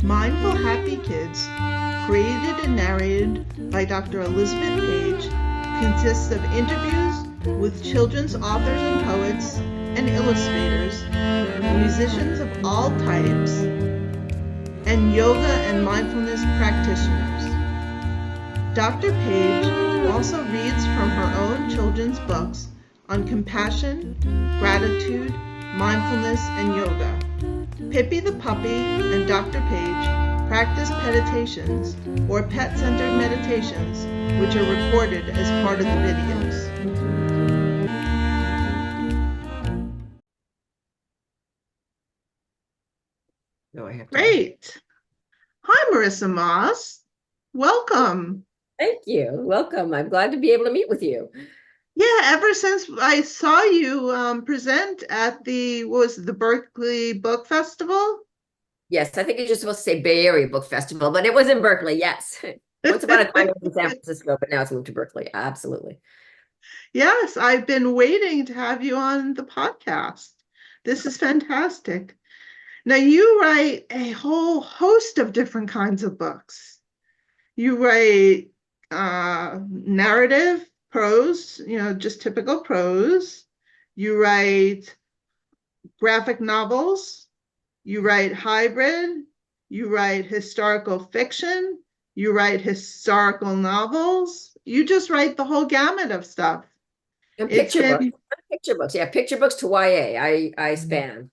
Mindful Happy Kids, created and narrated by Dr. Elisabeth Paige, consists of interviews with children's authors and poets and illustrators, musicians of all types, and yoga and mindfulness practitioners. Dr. Paige also reads from her own children's books on compassion, gratitude, mindfulness, and yoga. Pippi the puppy and Dr. Paige practice meditations or pet-centered meditations, which are recorded as part of the videos. No, I have to. Great. Hi, MarissaMoss. Welcome. Thank you. Welcome. I'm glad to be able to meet with you. Yeah, ever since I saw you present at the Berkeley Book Festival? Yes, I think you're just supposed to say Bay Area Book Festival, but it was in Berkeley. Yes. Once upon a time it was in San Francisco, but now it's moved to Berkeley. Absolutely. Yes, I've been waiting to have you on the podcast. This is fantastic. Now, you write a whole host of different kinds of books. You write narrative, prose, just typical prose. You write graphic novels. You write hybrid. You write historical fiction. You write historical novels. You just write the whole gamut of stuff. And picture books. Picture books. Yeah, picture books to YA. I span.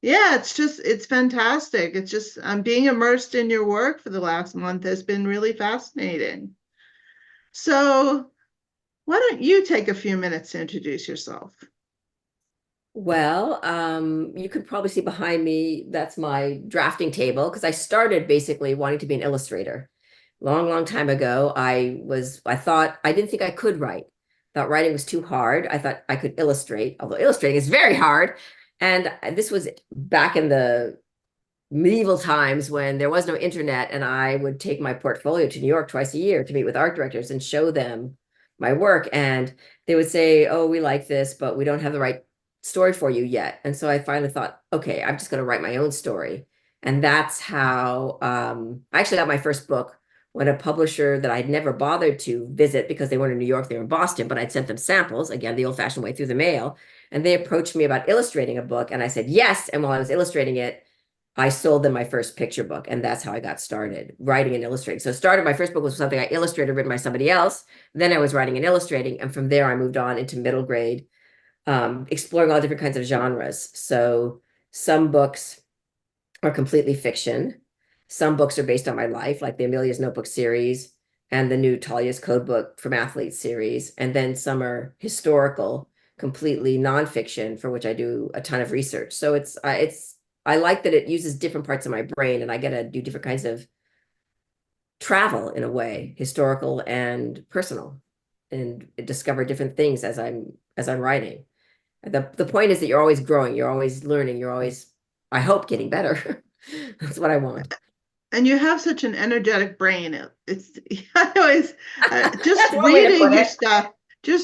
Yeah, it's fantastic. It's just being immersed in your work for the last month has been really fascinating. So why don't you take a few minutes to introduce yourself? Well, you could probably see behind me, that's my drafting table, because I started basically wanting to be an illustrator. Long time ago, I didn't think I could write. Thought writing was too hard. I thought I could illustrate, although illustrating is very hard. And this was back in the medieval times when there was no internet, and I would take my portfolio to New York twice a year to meet with art directors and show them my work. And they would say, oh, we like this, but we don't have the right story for you yet. And so I finally thought, okay, I'm just going to write my own story. And that's how I actually got my first book when a publisher that I'd never bothered to visit because they weren't in New York, they were in Boston, but I'd sent them samples, again, the old-fashioned way through the mail. And they approached me about illustrating a book. And I said, yes. And while I was illustrating it, I sold them my first picture book. And that's how I got started writing and illustrating. So my first book was something I illustrated, written by somebody else. Then I was writing and illustrating. And from there, I moved on into middle grade, exploring all different kinds of genres. So some books are completely fiction. Some books are based on my life, like the Amelia's Notebook series and the new Talia's Codebook from Athletes series. And then some are historical, completely nonfiction, for which I do a ton of research. So I like that it uses different parts of my brain, and I get to do different kinds of travel in a way, historical and personal, and discover different things as I'm writing. The point is that you're always growing, you're always learning, you're always, I hope, getting better. That's what I want. And you have such an energetic brain. It's I always just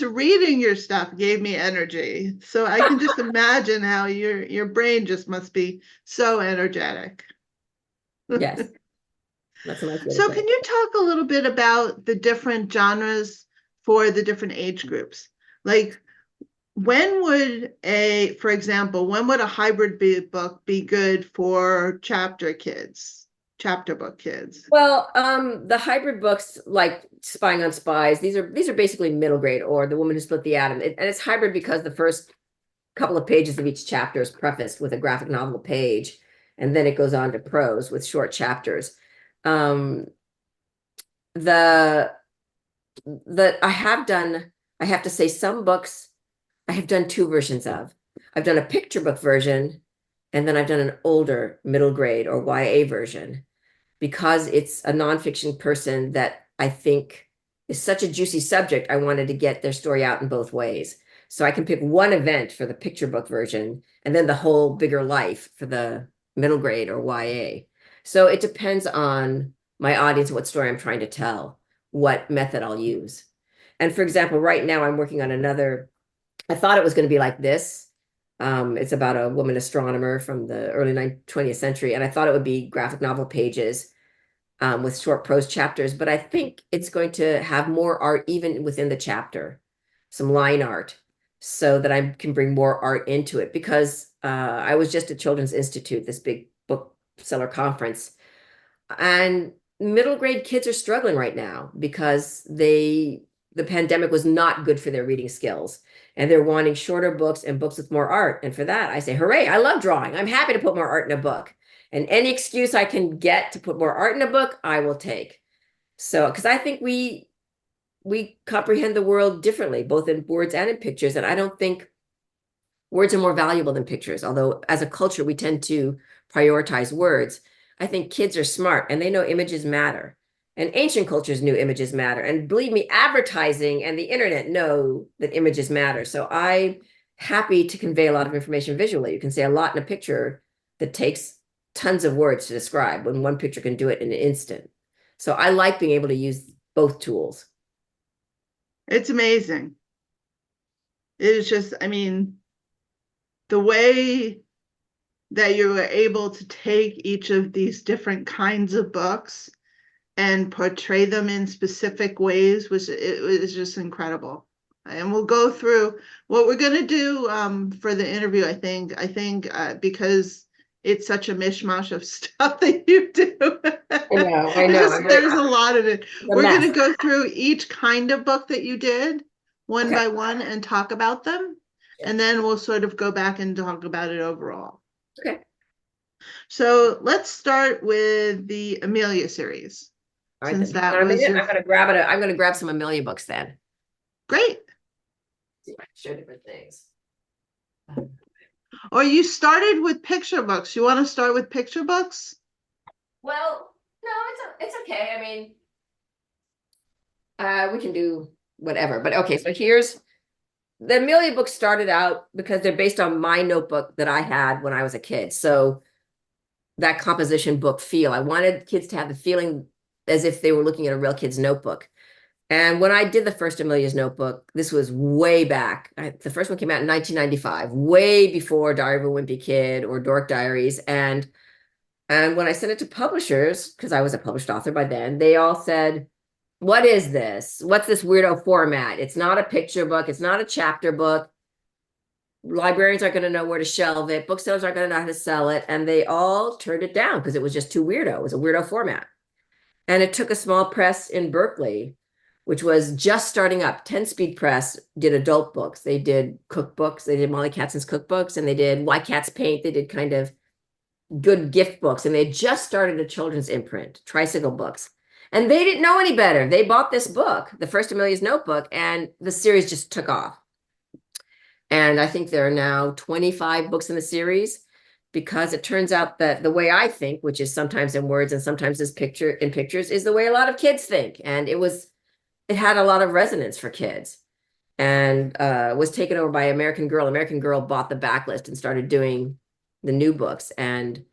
reading your stuff gave me energy. So I can just imagine how your brain just must be so energetic. Yes. That's a nice way to So say can it. you talk a little bit about the different genres for the different age groups? Like for example, when would a hybrid book be good for chapter book kids? Well, the hybrid books like Spying on Spies, these are basically middle grade, or The Woman Who Split the Atom. And it's hybrid because the first couple of pages of each chapter is prefaced with a graphic novel page, and then it goes on to prose with short chapters. The I have to say, some books I have done two versions of. I've done a picture book version, and then I've done an older middle grade or YA version, because it's a nonfiction person that I think is such a juicy subject. I wanted to get their story out in both ways. So I can pick one event for the picture book version and then the whole bigger life for the middle grade or YA. So it depends on my audience, what story I'm trying to tell, what method I'll use. And for example, right now I'm working on another, I thought it was going to be like this, It's about a woman astronomer from the early 20th century, and I thought it would be graphic novel pages with short prose chapters, but I think it's going to have more art even within the chapter, some line art, so that I can bring more art into it. Because I was just at Children's Institute, this big bookseller conference, and middle grade kids are struggling right now because the pandemic was not good for their reading skills. And they're wanting shorter books and books with more art. And for that, I say, hooray, I love drawing. I'm happy to put more art in a book. And any excuse I can get to put more art in a book, I will take. So, because I think we comprehend the world differently, both in words and in pictures. And I don't think words are more valuable than pictures, although as a culture, we tend to prioritize words. I think kids are smart and they know images matter. And ancient cultures knew images matter. And believe me, advertising and the internet know that images matter. So I'm happy to convey a lot of information visually. You can say a lot in a picture that takes tons of words to describe when one picture can do it in an instant. So I like being able to use both tools. It's amazing. It is just, I mean, the way that you were able to take each of these different kinds of books and portray them in specific ways was just incredible. And we'll go through what we're going to do for the interview. I think because it's such a mishmash of stuff that you do. I know. There's a lot of it. We're going to Mess. go through each kind of book that you did one Okay. by one and talk about them. Yeah. And then we'll sort of go back and talk about it overall. Okay. So let's start with the Amelia series. All right, Since then. that was your I'm gonna grab it. I'm gonna grab some Amelia books then. great. See if I can show different things. Or you started with picture books. You want to start with picture books? Well, no, it's okay. I mean, we can do whatever. But okay, so here's the Amelia books started out because they're based on my notebook that I had when I was a kid. So that composition book feel, I wanted kids to have the feeling as if they were looking at a real kid's notebook. And when I did the first Amelia's Notebook, this was way back. The first one came out in 1995, way before Diary of a Wimpy Kid or Dork Diaries. And when I sent it to publishers, because I was a published author by then, they all said, what is this? What's this weirdo format? It's not a picture book. It's not a chapter book. Librarians aren't going to know where to shelve it. Booksellers aren't going to know how to sell it. And they all turned it down because it was just too weirdo. It was a weirdo format. And it took a small press in Berkeley, which was just starting up. 10 Speed Press did adult books. They did cookbooks. They did Molly Katzen's cookbooks, and they did Why Cats Paint. They did kind of good gift books. And they just started a children's imprint, Tricycle Books. And they didn't know any better. They bought this book, the first Amelia's Notebook, and the series just took off. And I think there are now 25 books in the series, because it turns out that the way I think, which is sometimes in words and sometimes in pictures, is the way a lot of kids think. And it had a lot of resonance for kids, and was taken over by American Girl. American Girl bought the backlist and started doing the new books. And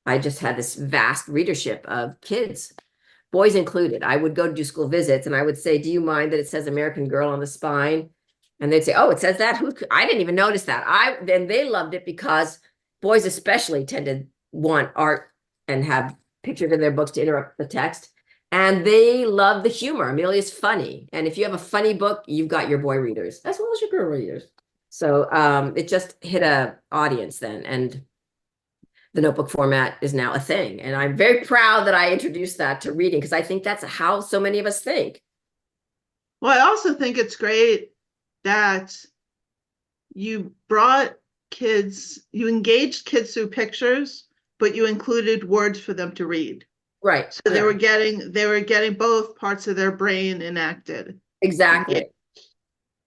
I just had this vast readership of kids, boys included. I would go to do school visits and I would say, do you mind that it says American Girl on the spine? And they'd say, oh, it says that? I didn't even notice that. Then they loved it because boys especially tend to want art and have pictures in their books to interrupt the text. And they love the humor. Amelia's funny. And if you have a funny book, you've got your boy readers as well as your girl readers. So it just hit a audience then. And the notebook format is now a thing. And I'm very proud that I introduced that to reading, because I think that's how so many of us think. Well, I also think it's great that you brought kids, you engaged kids through pictures, but you included words for them to read. Right. So they were getting both parts of their brain enacted. Exactly.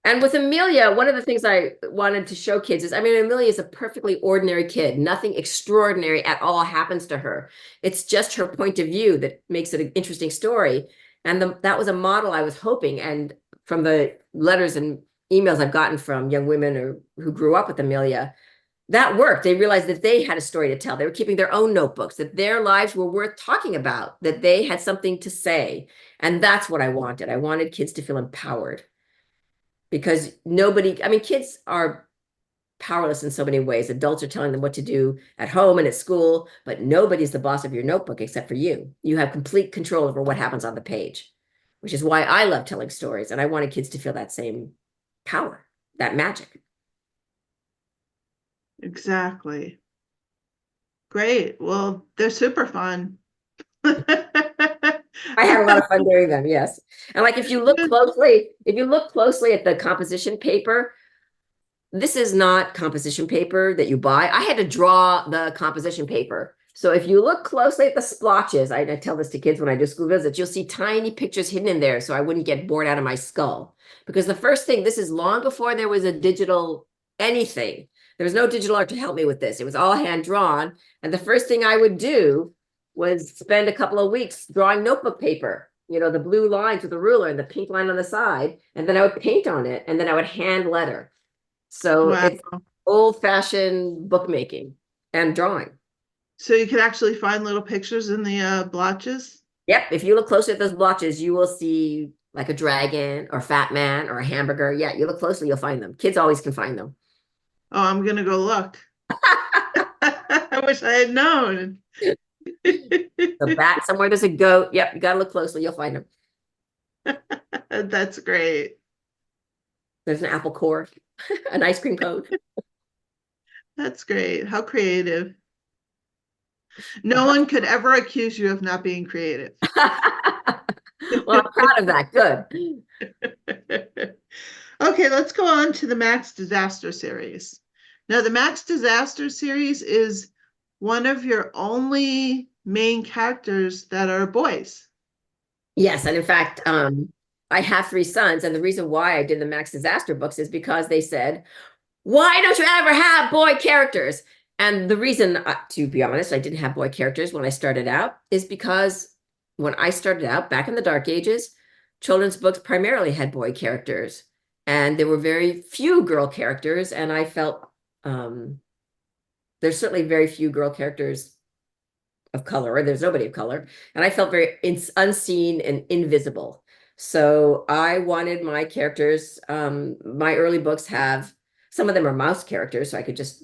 And with Amelia, one of the things I wanted to show kids is, I mean, Amelia is a perfectly ordinary kid. Nothing extraordinary at all happens to her. It's just her point of view that makes it an interesting story. And that was a model I was hoping. And from the letters and emails I've gotten from young women who grew up with Amelia, that worked. They realized that they had a story to tell. They were keeping their own notebooks, that their lives were worth talking about, that they had something to say. And that's what I wanted. I wanted kids to feel empowered. Because kids are powerless in so many ways. Adults are telling them what to do at home and at school, but nobody's the boss of your notebook except for you. You have complete control over what happens on the page, which is why I love telling stories. And I wanted kids to feel that same power, that magic. Exactly. Great. Well, they're super fun. I had a lot of fun doing them, yes. And like if you look closely at the composition paper, this is not composition paper that you buy. I had to draw the composition paper. So if you look closely at the splotches, I tell this to kids when I do school visits, you'll see tiny pictures hidden in there so I wouldn't get bored out of my skull. Because the first thing, this is long before there was a digital anything. There was no digital art to help me with this. It was all hand drawn. And the first thing I would do was spend a couple of weeks drawing notebook paper, the blue lines with a ruler and the pink line on the side. And then I would paint on it and then I would hand letter. So Wow. it's old-fashioned bookmaking and drawing. So you can actually find little pictures in the blotches? Yep. If you look closely at those blotches, you will see like a dragon or fat man or a hamburger. Yeah, you look closely, you'll find them. Kids always can find them. Oh, I'm gonna go look. I wish I had known. The bat somewhere, there's a goat. Yep, you got to look closely, you'll find them. That's great. There's an apple core, an ice cream cone. That's great. How creative. No one could ever accuse you of not being creative. Well, I'm proud of that. Good. Okay, let's go on to the Max Disaster series. Now, the Max Disaster series is one of your only main characters that are boys. Yes, and in fact, I have 3 sons, and the reason why I did the Max Disaster books is because they said, why don't you ever have boy characters? And the reason, to be honest, I didn't have boy characters when I started out is because when I started out back in the dark ages, children's books primarily had boy characters, and there were very few girl characters, and I felt there's certainly very few girl characters of color, or there's nobody of color, and I felt very unseen and invisible. So I wanted my characters, my early books have, some of them are mouse characters, so I could just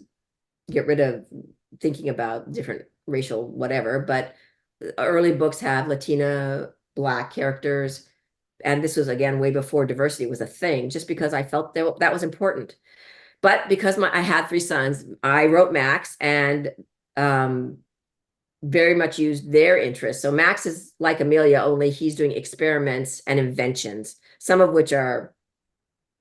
get rid of thinking about different racial whatever, but early books have Latina, Black characters. And this was, again, way before diversity was a thing, just because I felt that was important. But because I had 3 sons, I wrote Max and very much used their interests. So Max is like Amelia, only he's doing experiments and inventions, some of which are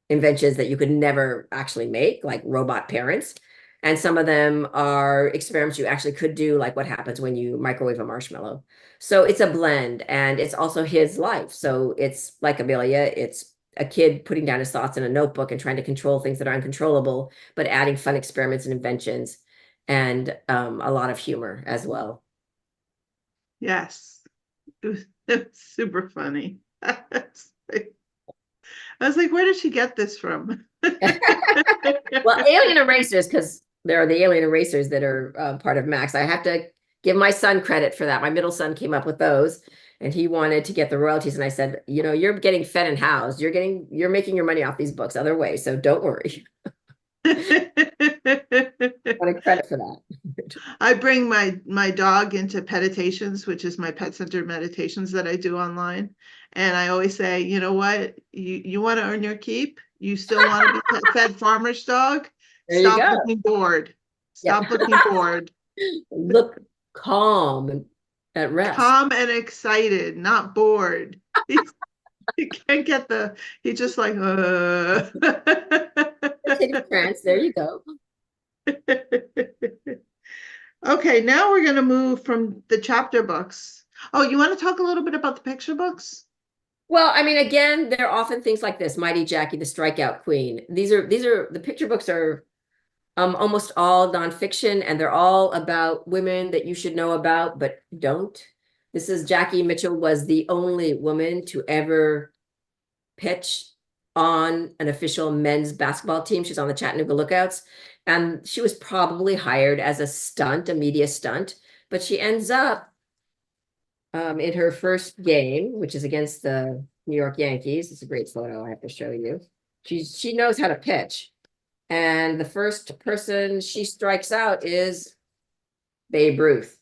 inventions that you could never actually make, like robot parents. And some of them are experiments you actually could do, like what happens when you microwave a marshmallow. So it's a blend, and it's also his life. So it's like Amelia, it's a kid putting down his thoughts in a notebook and trying to control things that are uncontrollable, but adding fun experiments and inventions and a lot of humor as well. Yes, it was super funny. I was like, where did she get this from? Well, Alien Erasers, because there are the Alien Erasers that are part of Max. I have to give my son credit for that. My middle son came up with those, and he wanted to get the royalties. And I said, you're getting fed and housed. You're making your money off these books other ways, so don't worry. I want credit for that. I bring my dog into Petitations, which is my pet centered meditations that I do online. And I always say, you know what? You want to earn your keep? You still want to be fed farmer's dog? There you Stop go. looking bored. Stop looking bored. Look calm and at rest. Calm and excited, not bored. He can't get he just like, France, there you go. Okay, now we're going to move from the chapter books. Oh, you want to talk a little bit about the picture books? Well, I mean, again, they're often things like this, Mighty Jackie, the Strikeout Queen. These are the picture books are almost all nonfiction, and they're all about women that you should know about, but don't. This is Jackie Mitchell was the only woman to ever pitch on an official men's basketball team. She's on the Chattanooga Lookouts, and she was probably hired as a stunt, a media stunt, but she ends up in her first game, which is against the New York Yankees. It's a great photo I have to show you. She knows how to pitch. And the first person she strikes out is Babe Ruth.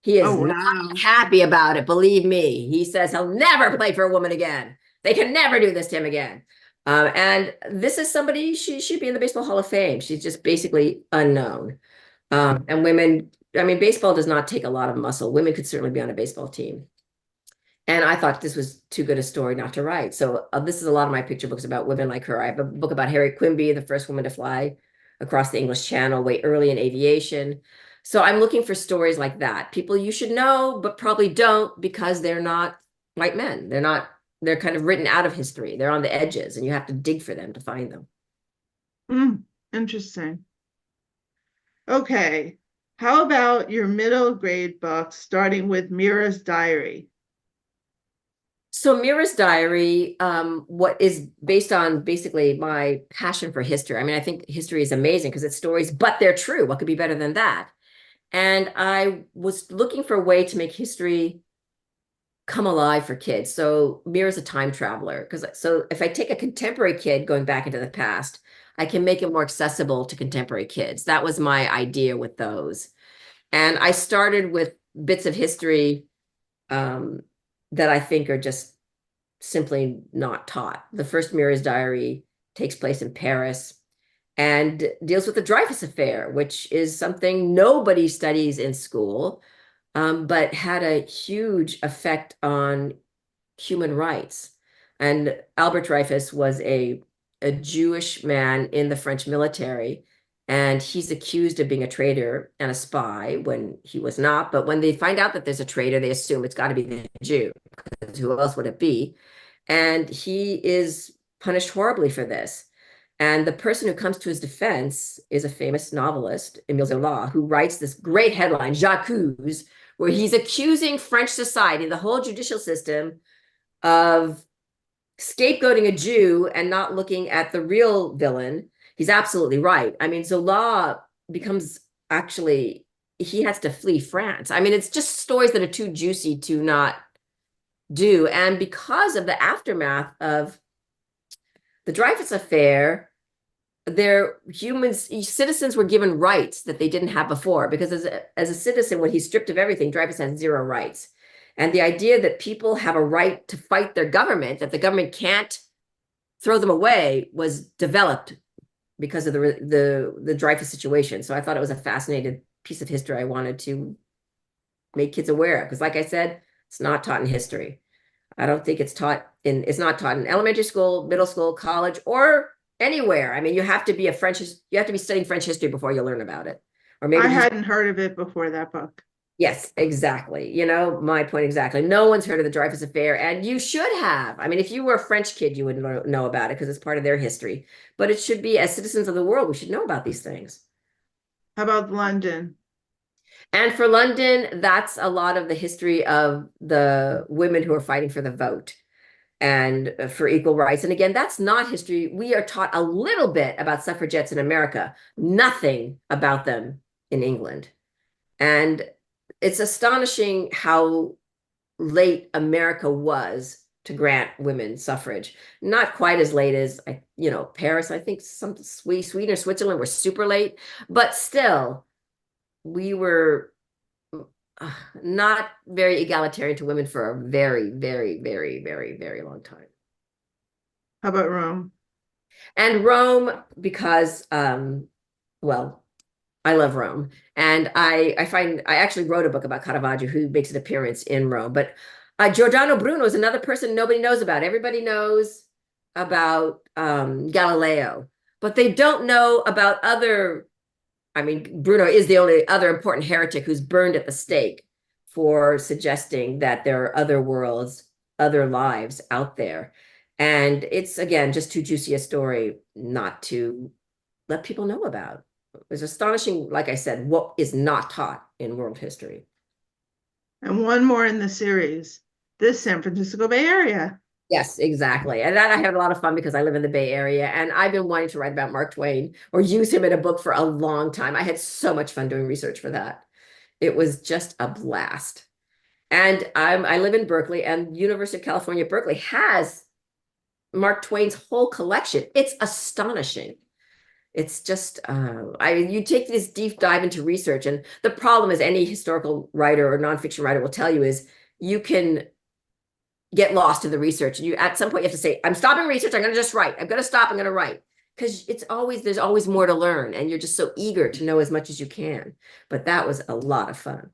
He is Oh, not wow. happy about it, believe me. He says he'll never play for a woman again. They can never do this to him again. And this is somebody, she should be in the Baseball Hall of Fame. She's just basically unknown. And women, I mean, baseball does not take a lot of muscle. Women could certainly be on a baseball team. And I thought this was too good a story not to write. So this is a lot of my picture books about women like her. I have a book about Harriet Quimby, the first woman to fly across the English Channel way early in aviation. So I'm looking for stories like that. People you should know, but probably don't because they're not white men. They're kind of written out of history. They're on the edges and you have to dig for them to find them. Interesting. Okay. How about your middle grade book, starting with Mira's Diary? So Mira's Diary, what is based on basically my passion for history. I mean, I think history is amazing because it's stories, but they're true. What could be better than that? And I was looking for a way to make history come alive for kids. So Mira's a time traveler because so if I take a contemporary kid going back into the past, I can make it more accessible to contemporary kids. That was my idea with those. And I started with bits of history um, that I think are just simply not taught. The first Mira's Diary takes place in Paris and deals with the Dreyfus Affair, which is something nobody studies in school, but had a huge effect on human rights. And Albert Dreyfus was a Jewish man in the French military, and he's accused of being a traitor and a spy when he was not. But when they find out that there's a traitor, they assume it's got to be the Jew, because who else would it be? And he is punished horribly for this. And the person who comes to his defense is a famous novelist, Émile Zola, who writes this great headline, J'accuse, where he's accusing French society, the whole judicial system, of scapegoating a Jew and not looking at the real villain. He's absolutely right. I mean, Zola becomes actually, he has to flee France. I mean, it's just stories that are too juicy to not do. And because of the aftermath of the Dreyfus Affair, citizens were given rights that they didn't have before. Because as a citizen, when he's stripped of everything, Dreyfus has zero rights. And the idea that people have a right to fight their government, that the government can't throw them away, was developed because of the Dreyfus situation. So I thought it was a fascinating piece of history I wanted to make kids aware of. Because like I said, it's not taught in history. I don't think it's not taught in elementary school, middle school, college, or anywhere. I mean, you have to be studying French history before you learn about it. Or maybe I hadn't heard of it before that book. yes, exactly. You know, my point exactly. No one's heard of the Dreyfus Affair, and you should have. I mean, if you were a French kid, you would know about it because it's part of their history. But it should be, as citizens of the world, we should know about these things. How about London? And for London, that's a lot of the history of the women who are fighting for the vote and for equal rights. And again, that's not history. We are taught a little bit about suffragettes in America, nothing about them in England. And it's astonishing how late America was to grant women suffrage. Not quite as late as, Paris. I think some Sweden or Switzerland were super late, but still, we were not very egalitarian to women for a very, very, very, very, very long time. How about Rome? And Rome, because, well, I love Rome. And I actually wrote a book about Caravaggio, who makes an appearance in Rome. But Giordano Bruno is another person nobody knows about. Everybody knows about Galileo, but they don't know about Bruno is the only other important heretic who's burned at the stake for suggesting that there are other worlds, other lives out there. And it's, again, just too juicy a story not to let people know about. It's astonishing, like I said, what is not taught in world history. And one more in the series, the San Francisco Bay Area. Yes, exactly. And that I had a lot of fun because I live in the Bay Area and I've been wanting to write about Mark Twain or use him in a book for a long time. I had so much fun doing research for that. It was just a blast. And I live in Berkeley, and University of California, Berkeley has Mark Twain's whole collection. It's astonishing. It's just you take this deep dive into research, and the problem is any historical writer or nonfiction writer will tell you is you can get lost in the research. And you at some point you have to say, I'm stopping research, I'm gonna just write. I'm gonna stop, I'm gonna write. Because there's always more to learn, and you're just so eager to know as much as you can. But that was a lot of fun.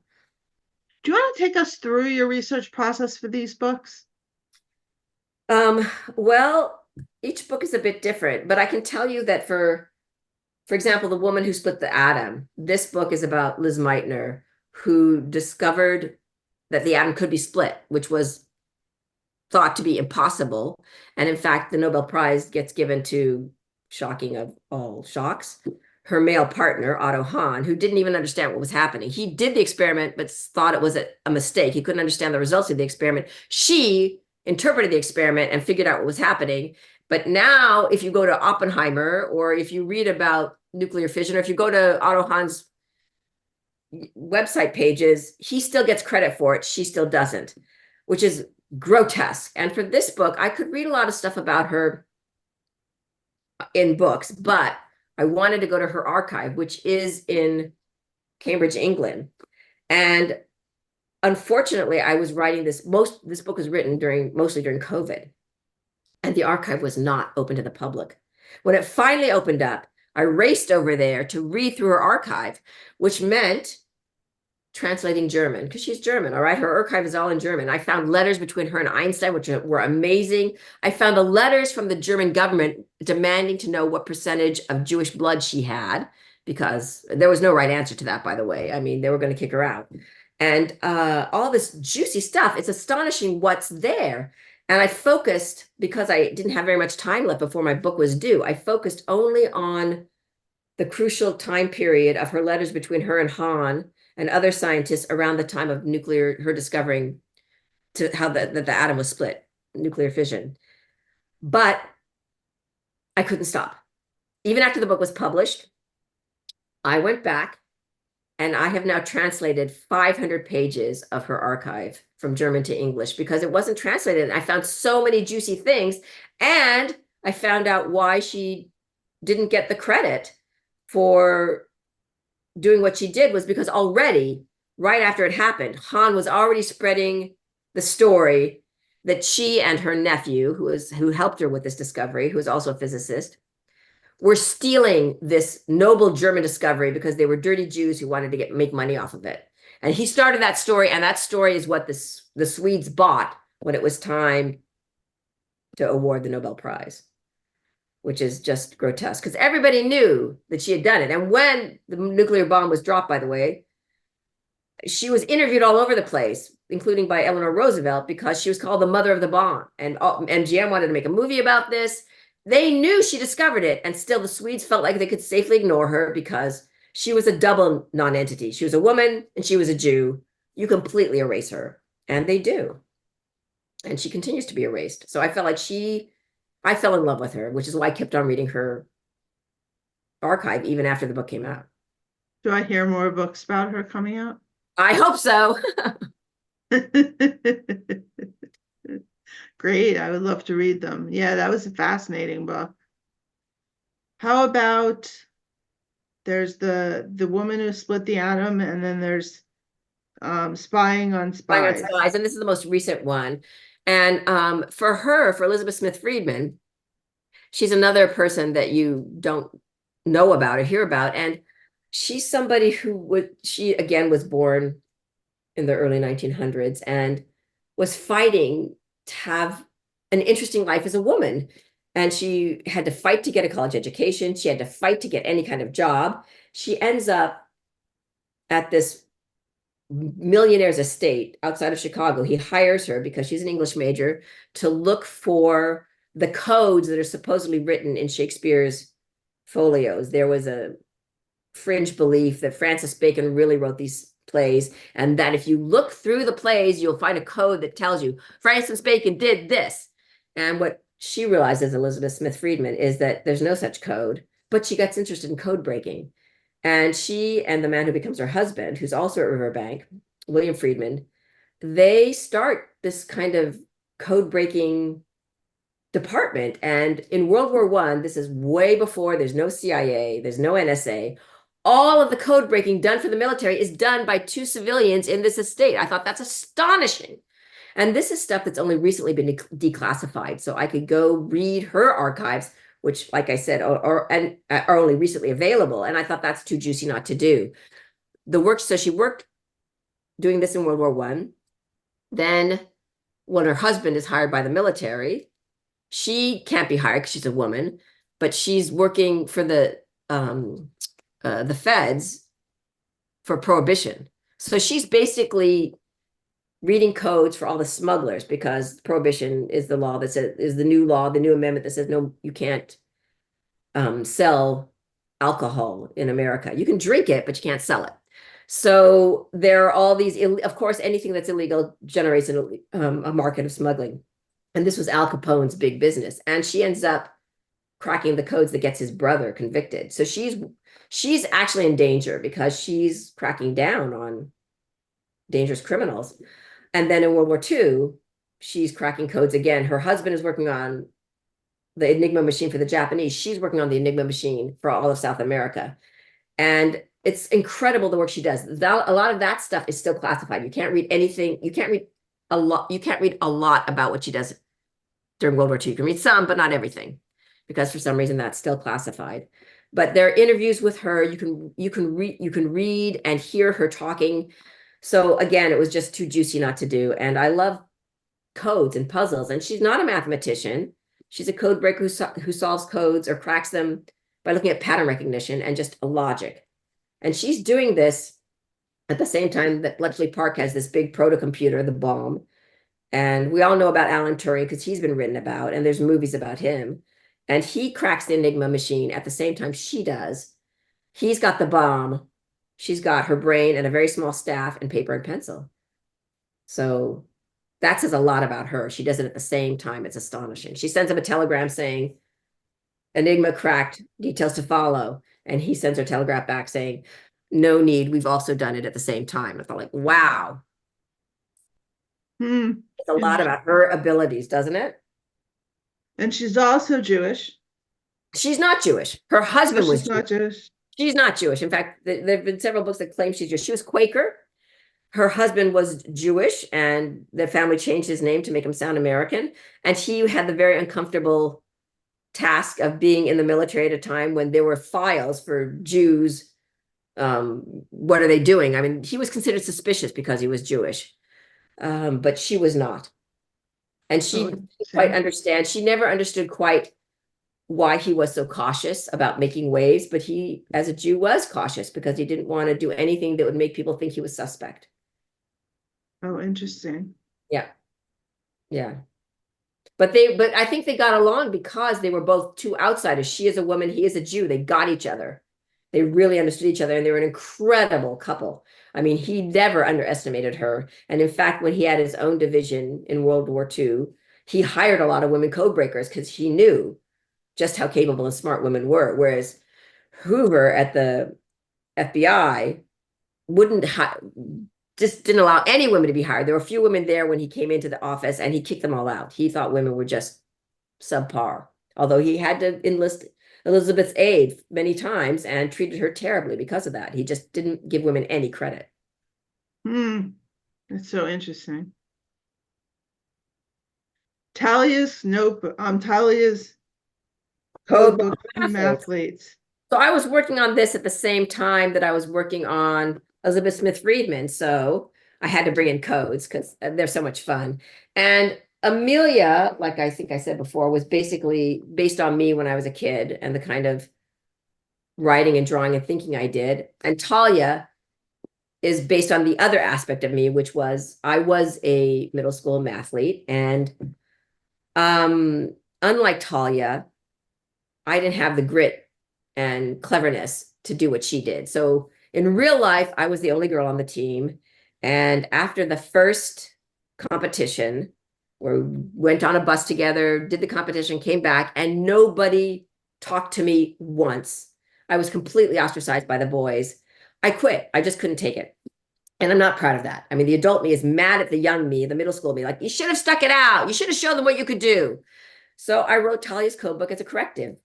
Do you want to take us through your research process for these books? Well, each book is a bit different, but I can tell you that for example, The Woman Who Split the Atom, this book is about Liz Meitner, who discovered that the atom could be split, which was thought to be impossible. And in fact, the Nobel Prize gets given to, shocking of all shocks, her male partner, Otto Hahn, who didn't even understand what was happening. He did the experiment, but thought it was a mistake. He couldn't understand the results of the experiment. She interpreted the experiment and figured out what was happening. But now, if you go to Oppenheimer, or if you read about nuclear fission, or if you go to Otto Hahn's website pages, he still gets credit for it. She still doesn't, which is grotesque. And for this book, I could read a lot of stuff about her in books, but I wanted to go to her archive, which is in Cambridge, England. And unfortunately, I was writing this book was written mostly during COVID, and the archive was not open to the public. When it finally opened up, I raced over there to read through her archive, which meant translating German, because she's German, all right? Her archive is all in German. I found letters between her and Einstein, which were amazing. I found the letters from the German government demanding to know what percentage of Jewish blood she had, because there was no right answer to that, by the way. I mean, they were going to kick her out. And all this juicy stuff, it's astonishing what's there. And I focused, because I didn't have very much time left before my book was due, I focused only on the crucial time period of her letters between her and Hahn and other scientists around the time of her discovering how the atom was split, nuclear fission. But I couldn't stop. Even after the book was published, I went back and I have now translated 500 pages of her archive from German to English because it wasn't translated. And I found so many juicy things. And I found out why she didn't get the credit for doing what she did was because already, right after it happened, Hahn was already spreading the story that she and her nephew, who helped her with this discovery, who is also a physicist, were stealing this noble German discovery because they were dirty Jews who wanted to make money off of it. And he started that story, and that story is what the Swedes bought when it was time to award the Nobel Prize, which is just grotesque because everybody knew that she had done it. And when the nuclear bomb was dropped, by the way, she was interviewed all over the place, including by Eleanor Roosevelt, because she was called the mother of the bomb. And MGM wanted to make a movie about this. They knew she discovered it, and still the Swedes felt like they could safely ignore her because she was a double non-entity. She was a woman and she was a Jew. You completely erase her, and they do. And she continues to be erased. So I felt like I fell in love with her, which is why I kept on reading her archive even after the book came out. Do I hear more books about her coming out? I hope so. Great. I would love to read them. Yeah, that was a fascinating book. How about there's the Woman Who Split the Atom, and then there's Spying on Spies. And this is the most recent one. And for Elisabeth Smith Friedman, she's another person that you don't know about or hear about. And she's somebody she again was born in the early 1900s and was fighting to have an interesting life as a woman. And she had to fight to get a college education. She had to fight to get any kind of job. She ends up at this millionaire's estate outside of Chicago. He hires her because she's an English major to look for the codes that are supposedly written in Shakespeare's folios. There was a fringe belief that Francis Bacon really wrote these plays, and that if you look through the plays, you'll find a code that tells you Francis Bacon did this. And what she realizes, Elisabeth Smith Friedman, is that there's no such code, but she gets interested in code breaking. And she and the man who becomes her husband, who's also at Riverbank, William Friedman, they start this kind of code breaking department. And in World War I, this is way before, there's no CIA, there's no NSA. All of the code breaking done for the military is done by two civilians in this estate. I thought that's astonishing. And this is stuff that's only recently been declassified. So I could go read her archives, which, like I said, are only recently available. And I thought that's too juicy not to do. So she worked doing this in World War I. Then when her husband is hired by the military, she can't be hired because she's a woman, but she's working for the feds for prohibition. So she's basically reading codes for all the smugglers, because prohibition is the law that says, is the new law, the new amendment that says, no, you can't sell alcohol in America. You can drink it, but you can't sell it. So there are all these, of course, anything that's illegal generates a market of smuggling. And this was Al Capone's big business. And she ends up cracking the codes that gets his brother convicted. So she's actually in danger because she's cracking down on dangerous criminals. And then in World War II, she's cracking codes again. Her husband is working on the Enigma machine for the Japanese. She's working on the Enigma machine for all of South America. And it's incredible the work she does. A lot of that stuff is still classified. You can't read anything. You can't read a lot. You can't read a lot about what she does during World War II. You can read some, but not everything, because for some reason that's still classified. But there are interviews with her. You can read and hear her talking. So again, it was just too juicy not to do. And I love codes and puzzles. And she's not a mathematician. She's a code breaker who solves codes or cracks them by looking at pattern recognition and just a logic. And she's doing this at the same time that Bletchley Park has this big proto-computer, the bomb. And we all know about Alan Turing because he's been written about, and there's movies about him. And he cracks the Enigma machine at the same time she does. He's got the bomb. She's got her brain and a very small staff and paper and pencil. So that says a lot about her. She does it at the same time. It's astonishing. She sends him a telegram saying, Enigma cracked, details to follow. And he sends her telegraph back saying, no need, we've also done it at the same time. I felt like, wow. It's a lot about her abilities, doesn't it? And she's also Jewish. She's not Jewish. Her husband was not Jewish. She's not Jewish. In fact, there have been several books that claim she's Jewish. She was Quaker. Her husband was Jewish, and the family changed his name to make him sound American. And he had the very uncomfortable task of being in the military at a time when there were files for Jews. What are they doing? I mean, he was considered suspicious because he was Jewish, but she was not. And she didn't quite understand. She never understood quite why he was so cautious about making waves, but he, as a Jew, was cautious because he didn't want to do anything that would make people think he was suspect. Oh, interesting. Yeah. Yeah. But I think they got along because they were both two outsiders. She is a woman, he is a Jew. They got each other. They really understood each other, and they were an incredible couple. I mean, he never underestimated her. And in fact, when he had his own division in World War II, he hired a lot of women code breakers because he knew just how capable and smart women were. Whereas Hoover at the FBI just didn't allow any women to be hired. There were a few women there when he came into the office, and he kicked them all out. He thought women were just subpar, although he had to enlist Elizabeth's aid many times and treated her terribly because of that. He just didn't give women any credit. That's so interesting. Talia's Codebook Mathletes. So I was working on this at the same time that I was working on Elizabeth Smith Friedman. So I had to bring in codes because they're so much fun. And Amelia, like I think I said before, was basically based on me when I was a kid and the kind of writing and drawing and thinking I did. And Talia is based on the other aspect of me, which was I was a middle school mathlete. And unlike Talia, I didn't have the grit and cleverness to do what she did. So in real life, I was the only girl on the team. And after the first competition, where we went on a bus together, did the competition, came back, and nobody talked to me once. I was completely ostracized by the boys. I quit. I just couldn't take it. And I'm not proud of that. I mean, the adult me is mad at the young me, the middle school me, like, you should have stuck it out. You should have shown them what you could do. So I wrote Talia's codebook as a corrective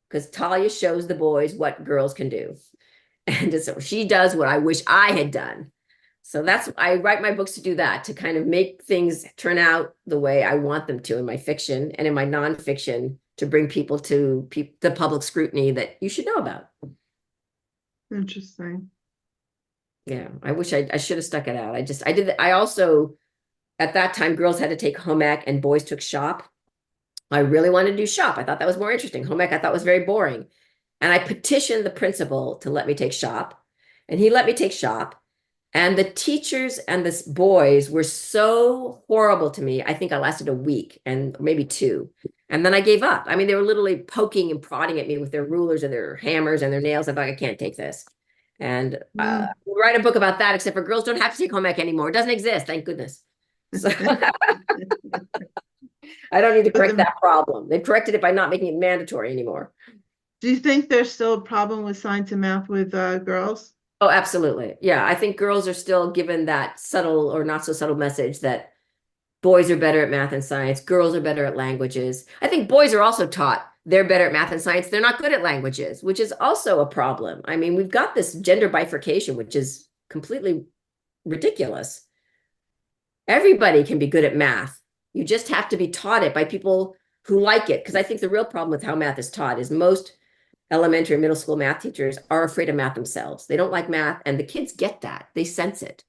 because Talia shows the boys what girls can do. And so she does what I wish I had done. So I write my books to do that, to kind of make things turn out the way I want them to in my fiction and in my nonfiction, to bring people to the public scrutiny that you should know about. Interesting. Yeah, I wish I should have stuck it out. I also, at that time, girls had to take home ec and boys took shop. I really wanted to do shop. I thought that was more interesting. Home ec I thought was very boring. And I petitioned the principal to let me take shop, and he let me take shop. And the teachers and the boys were so horrible to me. I think I lasted a week and maybe 2. And then I gave up. I mean, they were literally poking and prodding at me with their rulers and their hammers and their nails. I thought, I can't take this. And we'll write a book about that, except for girls don't have to take home ec anymore. It doesn't exist, thank goodness. So I don't need to correct that problem. They've corrected it by not making it mandatory anymore. Do you think there's still a problem with science and math with girls? Oh, absolutely. Yeah, I think girls are still given that subtle or not so subtle message that boys are better at math and science, girls are better at languages. I think boys are also taught they're better at math and science, they're not good at languages, which is also a problem. I mean, we've got this gender bifurcation, which is completely ridiculous. Everybody can be good at math. You just have to be taught it by people who like it. Because I think the real problem with how math is taught is most elementary and middle school math teachers are afraid of math themselves. They don't like math, and the kids get that. They sense it.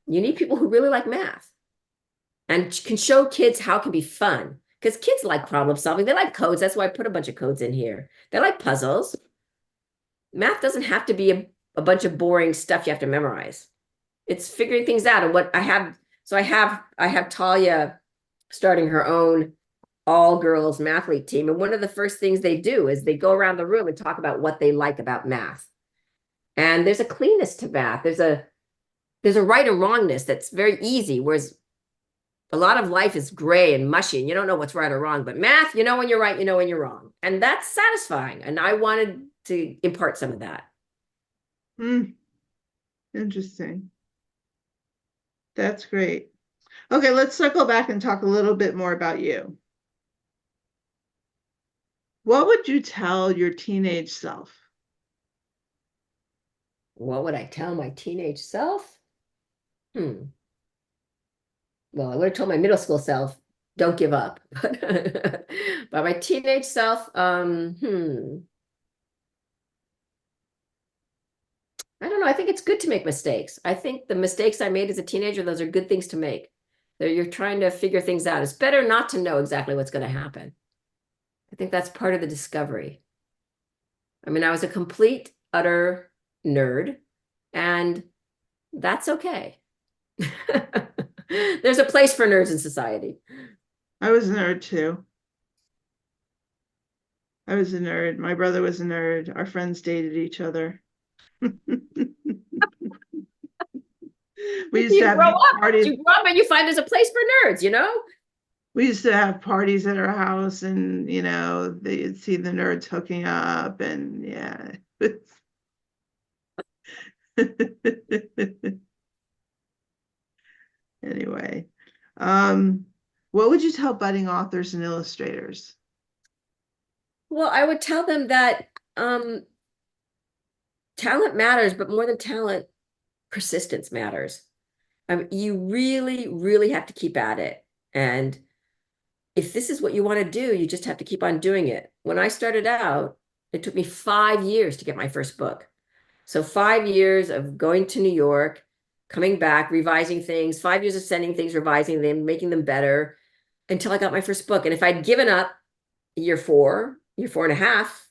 You need people who really like math and can show kids how it can be fun, because kids like problem solving. They like codes. That's why I put a bunch of codes in here. They like puzzles. Math doesn't have to be a bunch of boring stuff you have to memorize. It's figuring things out. And what I have, so I have Talia starting her own all-girls mathlete team. And one of the first things they do is they go around the room and talk about what they like about math. And there's a cleanness to math. There's a right and wrongness that's very easy, whereas a lot of life is gray and mushy and you don't know what's right or wrong. But math, you know when you're right, you know when you're wrong. And that's satisfying. And I wanted to impart some of that. Interesting. That's great. Okay, let's circle back and talk a little bit more about you. What would you tell your teenage self? What would I tell my teenage self? Well, I would have told my middle school self, don't give up. But my teenage self, I don't know. I think it's good to make mistakes. I think the mistakes I made as a teenager, those are good things to make. You're trying to figure things out. It's better not to know exactly what's going to happen. I think that's part of the discovery. I mean, I was a complete, utter nerd, and that's okay. There's a place for nerds in society. I was a nerd too. I was a nerd. My brother was a nerd. Our friends dated each other. We used to have parties. You grow up and you find there's a place for nerds, you know? We used to have parties at our house, and they'd see the nerds hooking up, and yeah. Anyway, what would you tell budding authors and illustrators? Well, I would tell them that talent matters, but more than talent, persistence matters. You really, really have to keep at it. And if this is what you want to do, you just have to keep on doing it. When I started out, it took me 5 years to get my first book. So 5 years of going to New York, coming back, revising things, 5 years of sending things, revising them, making them better until I got my first book. And if I'd given up year 4 and a half,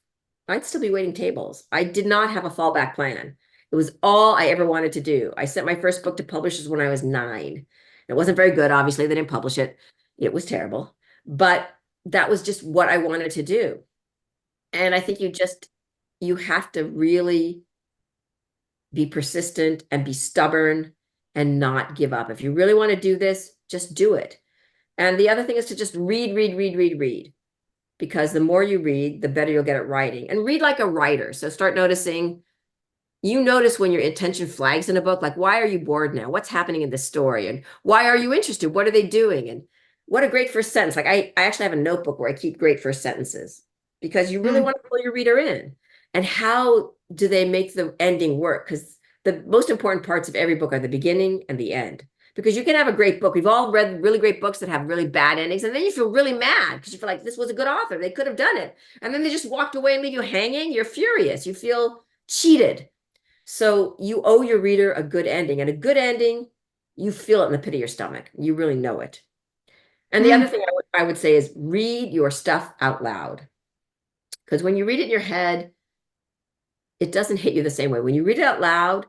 I'd still be waiting tables. I did not have a fallback plan. It was all I ever wanted to do. I sent my first book to publishers when I was 9. It wasn't very good. Obviously, they didn't publish it. It was terrible. But that was just what I wanted to do. And I think you have to really be persistent and be stubborn and not give up. If you really want to do this, just do it. And the other thing is to just read. Because the more you read, the better you'll get at writing. And read like a writer. So start noticing, you notice when your attention flags in a book, like, why are you bored now? What's happening in this story? And why are you interested? What are they doing? And what a great first sentence. Like I actually have a notebook where I keep great first sentences because you really Mm. want to pull your reader in. And how do they make the ending work? Because the most important parts of every book are the beginning and the end. Because you can have a great book. We've all read really great books that have really bad endings, and then you feel really mad because you feel like this was a good author. They could have done it. And then they just walked away and leave you hanging. You're furious. You feel cheated. So you owe your reader a good ending. And a good ending, you feel it in the pit of your stomach. You really know it. And the other Mm. thing I would say is read your stuff out loud. Because when you read it in your head, it doesn't hit you the same way. When you read it out loud,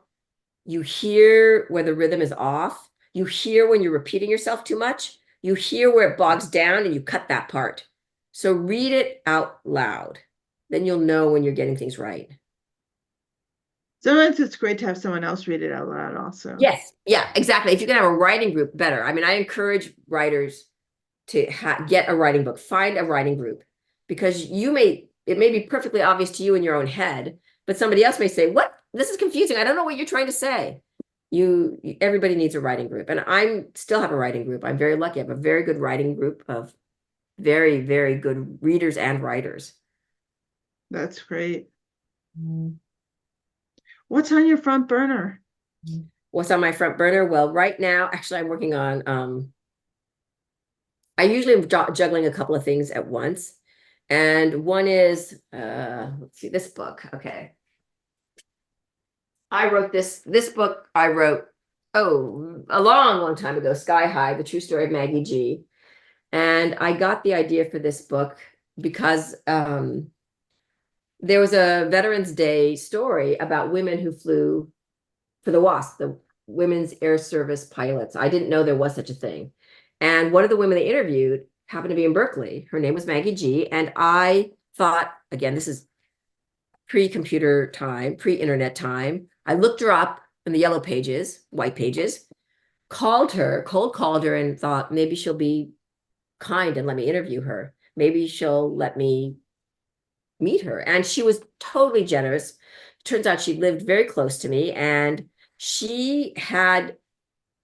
you hear where the rhythm is off. You hear when you're repeating yourself too much. You hear where it bogs down and you cut that part. So read it out loud. Then you'll know when you're getting things right. Sometimes it's great to have someone else read it out loud also. Yes. Yeah, exactly. If you can have a writing group, better. I mean, I encourage writers to get a writing book, find a writing group, because it may be perfectly obvious to you in your own head, but somebody else may say, what? This is confusing. I don't know what you're trying to say. Everybody needs a writing group. And I'm still have a writing group. I'm very lucky. I have a very good writing group of very, very good readers and writers. That's great. What's on your front burner? What's on my front burner? Well, right now, actually, I'm working on, I usually am juggling a couple of things at once. And one is, let's see, this book. Okay. I wrote this book I wrote, oh, a long, long time ago, Sky High, the true story of Maggie G. And I got the idea for this book because there was a Veterans Day story about women who flew for the WASP, the Women's Air Service Pilots. I didn't know there was such a thing. And one of the women they interviewed happened to be in Berkeley. Her name was Maggie G. And I thought, again, this is pre-computer time, pre-internet time. I looked her up in the yellow pages, white pages, called her, cold called her, and thought maybe she'll be kind and let me interview her. Maybe she'll let me meet her. And she was totally generous. Turns out she lived very close to me, and she had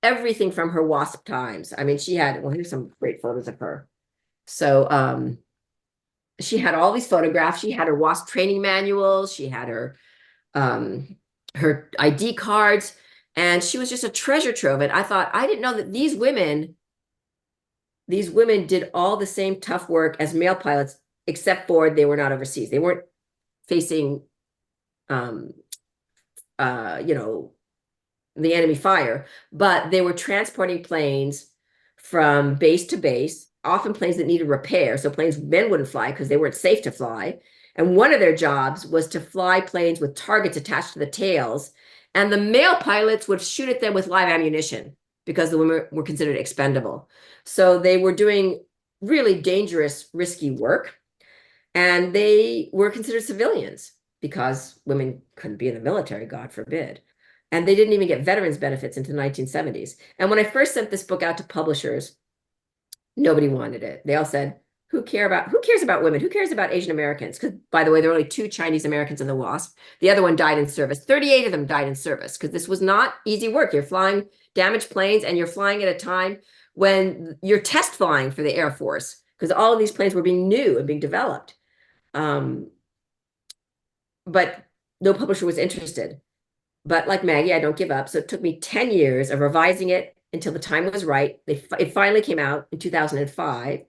everything from her WASP times. I mean, she had, well, here's some great photos of her. So she had all these photographs. She had her WASP training manuals. She had um, her ID cards, and she was just a treasure trove. And I thought, I didn't know that these women did all the same tough work as male pilots, except for they were not overseas. They weren't facing, um, you know, the enemy fire, but they were transporting planes from base to base, often planes that needed repair. So planes men wouldn't fly because they weren't safe to fly. And one of their jobs was to fly planes with targets attached to the tails. And the male pilots would shoot at them with live ammunition because the women were considered expendable. So they were doing really dangerous, risky work. And they were considered civilians because women couldn't be in the military, God forbid. And they didn't even get veterans benefits into the 1970s. And when I first sent this book out to publishers, nobody wanted it. They all said, who cares about women? Who cares about Asian Americans? Because, by the way, there were only 2 Chinese Americans in the WASP. The other one died in service. 38 of them died in service because this was not easy work. You're flying damaged planes, and you're flying at a time when you're test flying for the Air Force, because all of these planes were being new and being developed. But no publisher was interested. But like Maggie, I don't give up. So it took me 10 years of revising it until the time was right. It finally came out in 2005.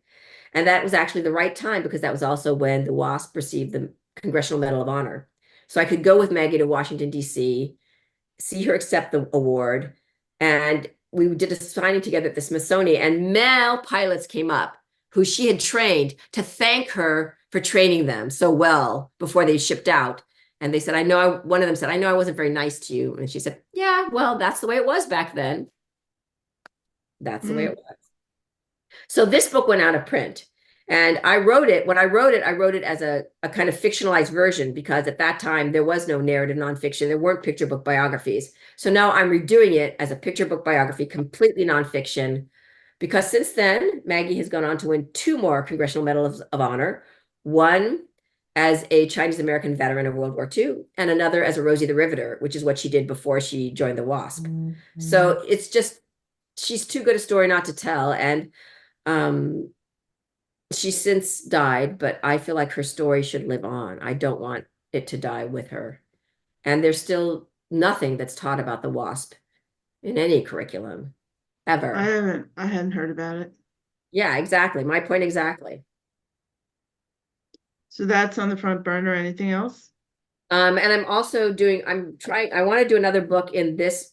And that was actually the right time because that was also when the WASP received the Congressional Medal of Honor. So I could go with Maggie to Washington, D.C., see her accept the award. And we did a signing together at the Smithsonian, and male pilots came up who she had trained to thank her for training them so well before they shipped out. And they said, one of them said, I know I wasn't very nice to you. And she said, yeah, well, that's the way it was back then. That's the way it was. So this book went out of print. And I wrote it, when I wrote it as a kind of fictionalized version, because at that time there was no narrative nonfiction. There weren't picture book biographies. So now I'm redoing it as a picture book biography, completely nonfiction, because since then, Maggie has gone on to win 2 more Congressional Medals of Honor, one as a Chinese American veteran of World War II, and another as a Rosie the Riveter, which is what she did before she joined the WASP. So it's just, she's too good a story not to tell. And She's since died, but I feel like her story should live on. I don't want it to die with her. And there's still nothing that's taught about the wasp in any curriculum ever. I hadn't heard about it. Yeah, exactly. My point exactly. So that's on the front burner. Anything else? And I'm also doing, I want to do another book in this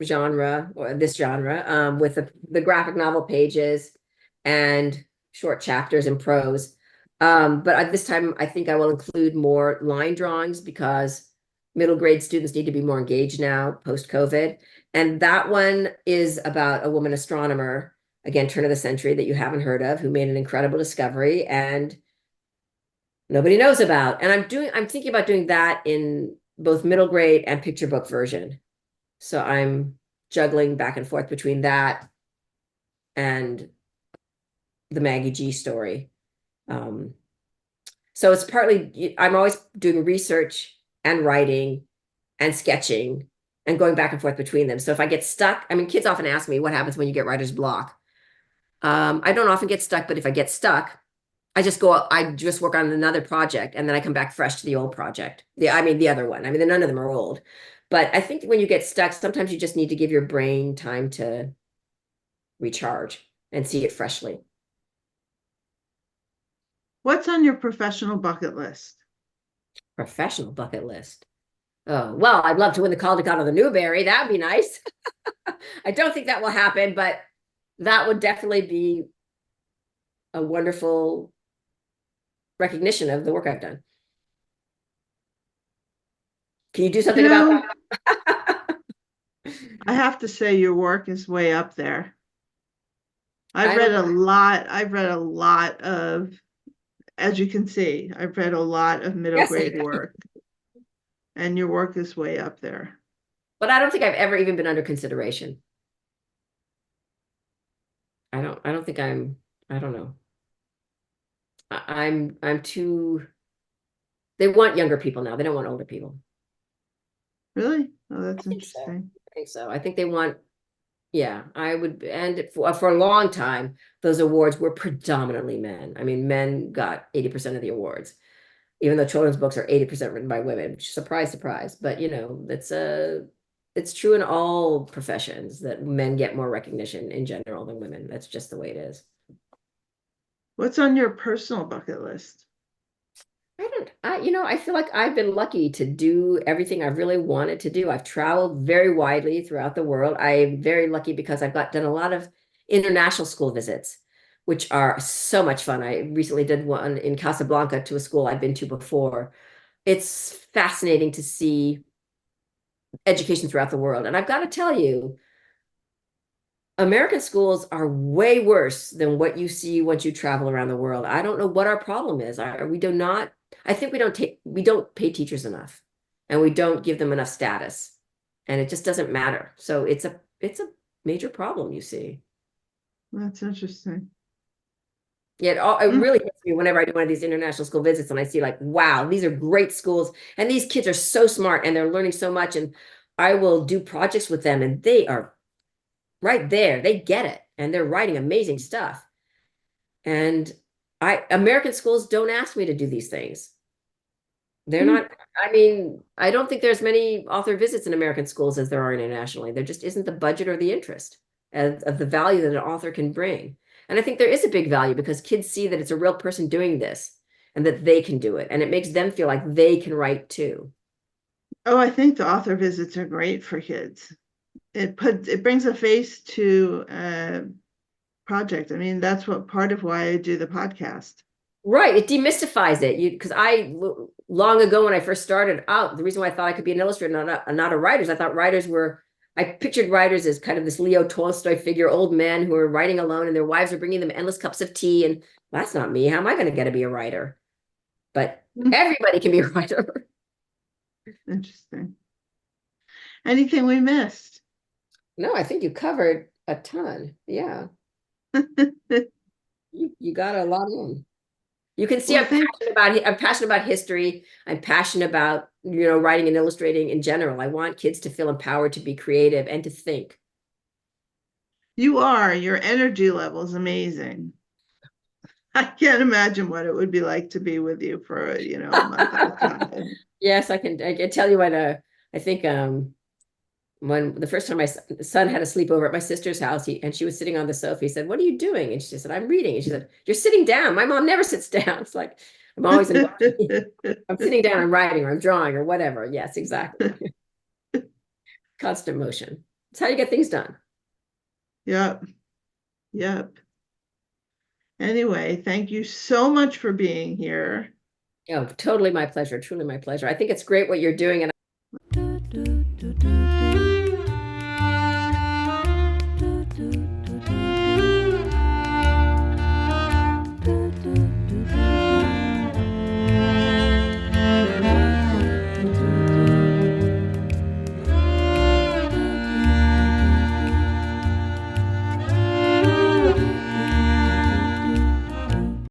genre with the graphic novel pages and short chapters and prose. But at this time, I think I will include more line drawings because middle grade students need to be more engaged now post-COVID. And that one is about a woman astronomer, again, turn of the century, that you haven't heard of, who made an incredible discovery and nobody knows about. And I'm thinking about doing that in both middle grade and picture book version. So I'm juggling back and forth between that and the Maggie G story. So it's partly, I'm always doing research and writing and sketching and going back and forth between them. So if I get stuck, I mean, kids often ask me what happens when you get writer's block. I don't often get stuck, but if I get stuck, I just work on another project and then I come back fresh to the old project. The other one. I mean, none of them are old. But I think when you get stuck, sometimes you just need to give your brain time to recharge and see it freshly. What's on your professional bucket list? Professional bucket list. Oh, well, I'd love to win the Caldecott of the Newbery. That'd be nice. I don't think that will happen, but that would definitely be a wonderful recognition of the work I've done. Can you do something about that? I have to say your work is way up there. I've read a lot of, as you can see, I've read a lot of middle grade work. And your work is way up there. But I don't think I've ever even been under consideration. I don't think I don't know. I'm too, they want younger people now. They don't want older people. Really? Oh, that's interesting. I think so. I think they want, yeah, I would, and for a long time, those awards were predominantly men. I mean, men got 80% of the awards, even though children's books are 80% written by women, which, surprise, surprise. But you know, it's true in all professions that men get more recognition in general than women. That's just the way it is. What's on your personal bucket list? I feel like I've been lucky to do everything I've really wanted to do. I've traveled very widely throughout the world. I'm very lucky because I've done a lot of international school visits, which are so much fun. I recently did one in Casablanca to a school I've been to before. It's fascinating to see education throughout the world. And I've got to tell you, American schools are way worse than what you see once you travel around the world. I don't know what our problem is. I think we don't pay teachers enough and we don't give them enough status and it just doesn't matter. So it's a major problem, you see. That's interesting. Yeah, it really hits me whenever I do one of these international school visits and I see like, wow, these are great schools and these kids are so smart and they're learning so much, and I will do projects with them and they are right there. They get it and they're writing amazing stuff. And American schools don't ask me to do these things. They're not, I mean, I don't think there's many author visits in American schools as there are internationally. There just isn't the budget or the interest of the value that an author can bring. And I think there is a big value because kids see that it's a real person doing this and that they can do it. And it makes them feel like they can write too. Oh, I think the author visits are great for kids. It brings a face to a project. I mean, that's what part of why I do the podcast. Right. It demystifies it. Because long ago when I first started out, the reason why I thought I could be an illustrator, not a writer, is I thought I pictured writers as kind of this Leo Tolstoy figure, old men who are writing alone and their wives are bringing them endless cups of tea. And that's not me. How am I going to get to be a writer? But everybody can be a writer. Interesting. Anything we missed? No, I think you covered a ton. Yeah. You got a lot in. You can see I'm passionate about history. I'm passionate about, writing and illustrating in general. I want kids to feel empowered to be creative and to think. You are. Your energy level is amazing. I can't imagine what it would be like to be with you for, a month at a time. Yes, I can tell you what, I think, when the first time my son had a sleepover at my sister's house, and she was sitting on the sofa, he said, "What are you doing?" And she said, "I'm reading." And she said, "You're sitting down. My mom never sits down." It's like, I'm always in motion. I'm sitting down, I'm writing, or I'm drawing, or whatever. Yes, exactly. Constant motion. It's how you get things done. Yep. Yep. Anyway, thank you so much for being here. Oh, totally my pleasure. Truly my pleasure. I think it's great what you're doing. And